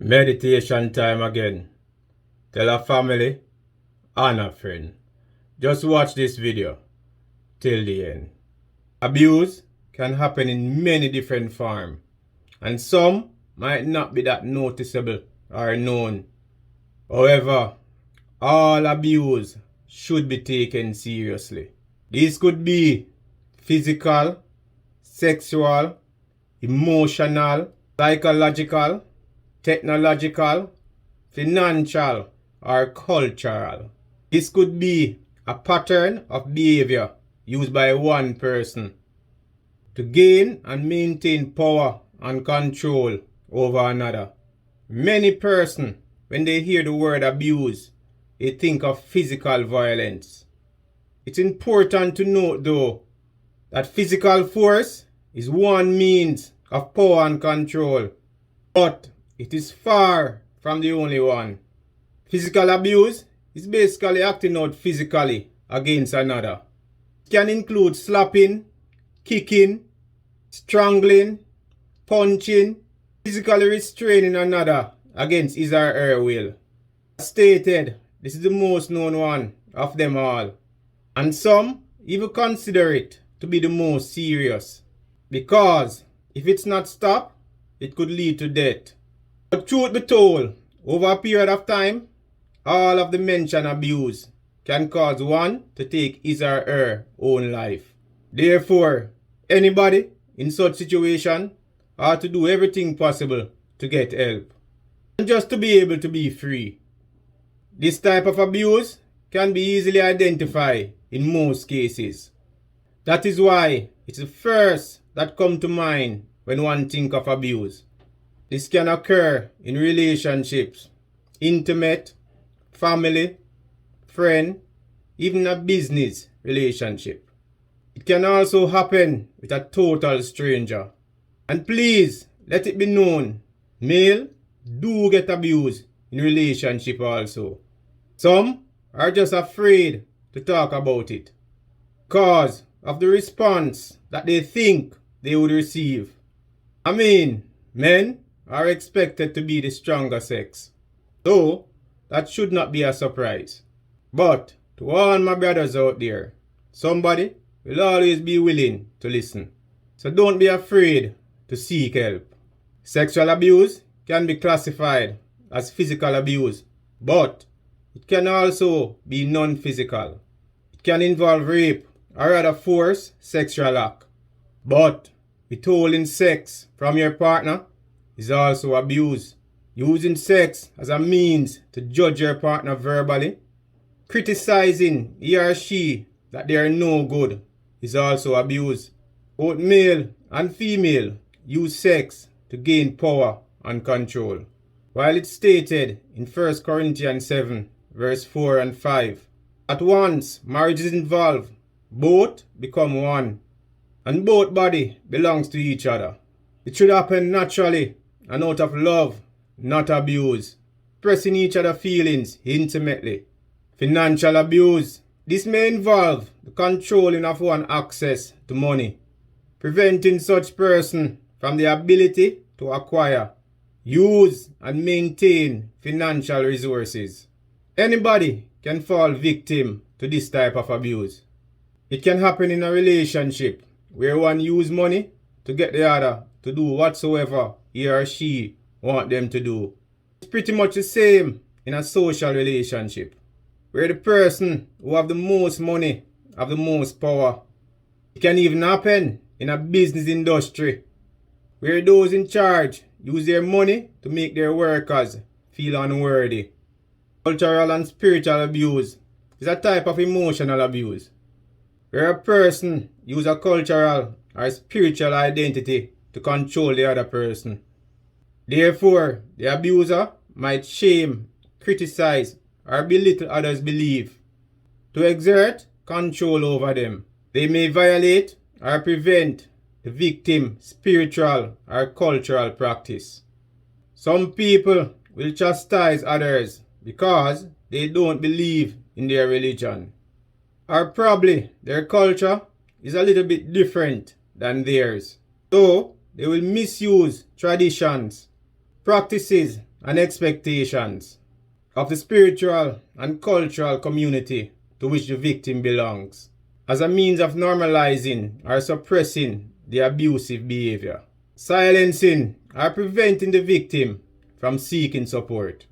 Meditation time again. Tell a family and a friend. Just watch this video till the end. Abuse can happen in many different forms, and some might not be that noticeable or known. However, all abuse should be taken seriously. These could be physical, sexual, emotional, psychological, technological, financial, or cultural. This could be a pattern of behavior used by one person to gain and maintain power and control over another. Many persons, when they hear the word abuse, they think of physical violence. It's important to note though that physical force is one means of power and control, but it is far from the only one. Physical abuse is basically acting out physically against another. It can include slapping, kicking, strangling, punching, physically restraining another against his or her will. As stated, this is the most known one of them all, and some even consider it to be the most serious, because if it's not stopped, it could lead to death. But truth be told, over a period of time, all of the mentioned abuse can cause one to take his or her own life. Therefore, anybody in such situation ought to do everything possible to get help, and just to be able to be free. This type of abuse can be easily identified in most cases. That is why it's the first that comes to mind when one thinks of abuse. This can occur in relationships, intimate, family, friend, even a business relationship. It can also happen with a total stranger. And please, let it be known, male do get abused in relationship also. Some are just afraid to talk about it because of the response that they think they would receive. I mean, men are expected to be the stronger sex, so that should not be a surprise. But to all my brothers out there, somebody will always be willing to listen. So don't be afraid to seek help. Sexual abuse can be classified as physical abuse, but it can also be non-physical. It can involve rape or other forced sexual act. But withholding sex from your partner is also abuse. Using sex as a means to judge your partner verbally, criticizing he or she that they are no good, is also abuse. Both male and female use sex to gain power and control. While it's stated in 1 Corinthians 7 verse 4 and 5, at once marriage is involved, both become one, and both body belongs to each other. It should happen naturally and out of love, not abuse. Pressing each other's feelings intimately. Financial abuse. This may involve the controlling of one's access to money, preventing such person from the ability to acquire, use, and maintain financial resources. Anybody can fall victim to this type of abuse. It can happen in a relationship where one uses money to get the other to do whatsoever he or she want them to do. It's pretty much the same in a social relationship, where the person who have the most money have the most power. It can even happen in a business industry, where those in charge use their money to make their workers feel unworthy. Cultural and spiritual abuse is a type of emotional abuse, where a person uses a cultural or spiritual identity to control the other person. Therefore, the abuser might shame, criticize, or belittle others' belief to exert control over them. They may violate or prevent the victim's spiritual or cultural practice. Some people will chastise others because they don't believe in their religion, or probably their culture is a little bit different than theirs. So they will misuse traditions, practices, and expectations of the spiritual and cultural community to which the victim belongs, as a means of normalizing or suppressing the abusive behavior, silencing or preventing the victim from seeking support.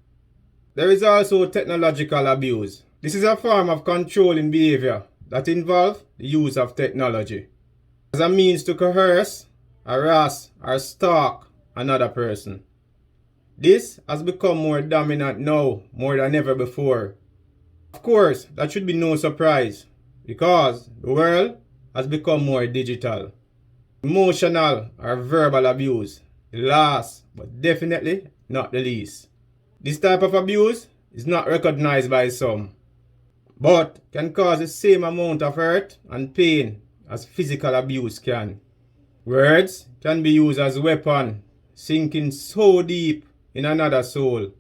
There is also technological abuse. This is a form of controlling behavior that involves the use of technology as a means to coerce, harass, or stalk another person. This has become more dominant now more than ever before. Of course, that should be no surprise because the world has become more digital. Emotional or verbal abuse, the last but definitely not the least. This type of abuse is not recognized by some, but can cause the same amount of hurt and pain as physical abuse can. Words can be used as a weapon, sinking so deep in another's soul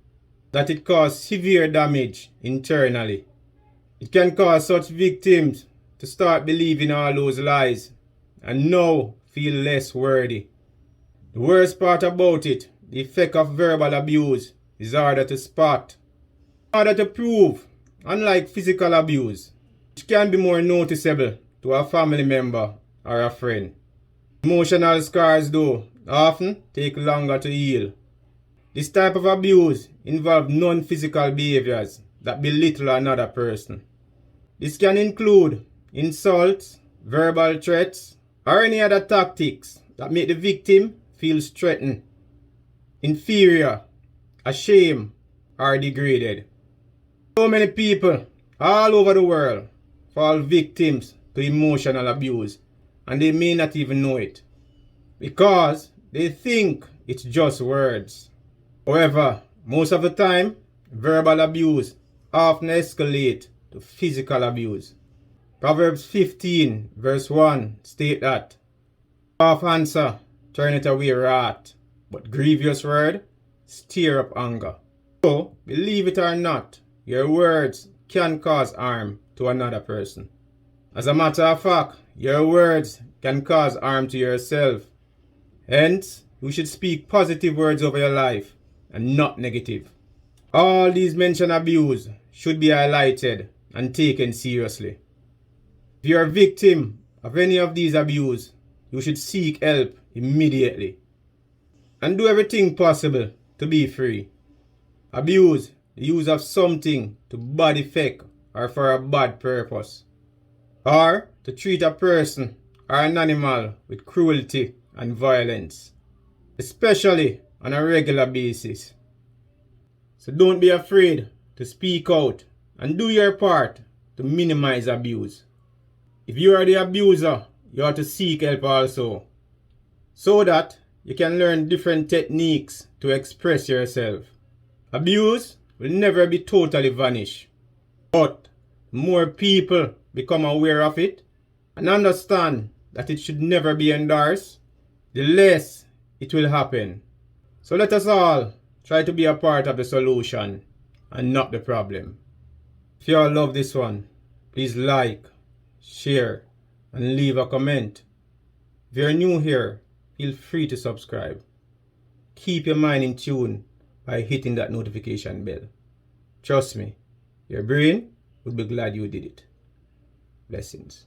that it causes severe damage internally. It can cause such victims to start believing all those lies and now feel less worthy. The worst part about it, the effect of verbal abuse is harder to spot, harder to prove, unlike physical abuse, which can be more noticeable to a family member or a friend. Emotional scars, though, often take longer to heal. This type of abuse involves non-physical behaviors that belittle another person. This can include insults, verbal threats, or any other tactics that make the victim feel threatened, inferior, ashamed, or degraded. So many people all over the world fall victims to emotional abuse and they may not even know it because they think it's just words. However, most of the time, verbal abuse often escalates to physical abuse. Proverbs 15 verse 1 state that, "Soft answer turneth away wrath, but grievous word stir up anger." So, believe it or not, your words can cause harm to another person. As a matter of fact, your words can cause harm to yourself. Hence, you should speak positive words over your life and not negative. All these mentioned abuse should be highlighted and taken seriously. If you are a victim of any of these abuse, you should seek help immediately and do everything possible to be free. Abuse, the use of something to bad effect or for a bad purpose, or to treat a person or an animal with cruelty and violence, especially on a regular basis. So don't be afraid to speak out and do your part to minimize abuse. If you are the abuser, you have to seek help also, so that you can learn different techniques to express yourself. Abuse will never be totally vanished, but more people become aware of it and understand that it should never be endorsed, the less it will happen. So let us all try to be a part of the solution and not the problem. If you all love this one, please like, share, and leave a comment. If you're new here, feel free to subscribe. Keep your mind in tune by hitting that notification bell. Trust me, your brain would be glad you did it. Blessings.